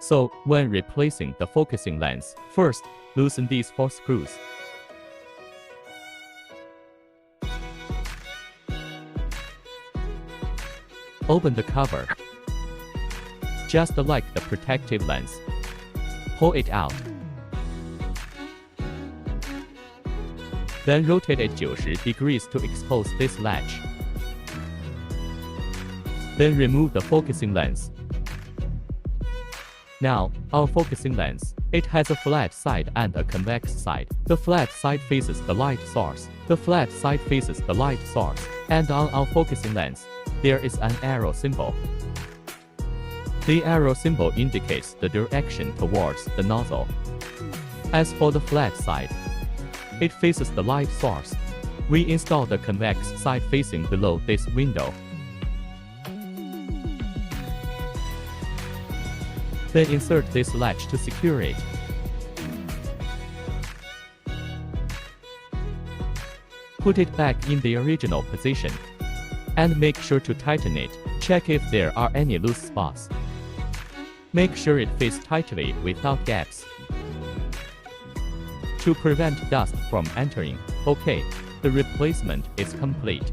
So, when replacing the focusing lens, first, loosen these 4 screws. Open the cover. Just like the protective lens. Pull it out. Then rotate it 90 degrees to expose this latch. Then remove the focusing lens. Now, our focusing lens. It has a flat side and a convex side. The flat side faces the light source. The flat side faces the light source. And on our focusing lens, there is an arrow symbol. The arrow symbol indicates the direction towards the nozzle. As for the flat side, it faces the light source. We install the convex side facing below this window. Then insert this latch to secure it. Put it back in the original position. And make sure to tighten it. Check if there are any loose spots. Make sure it fits tightly without gaps. To prevent dust from entering. Okay, the replacement is complete.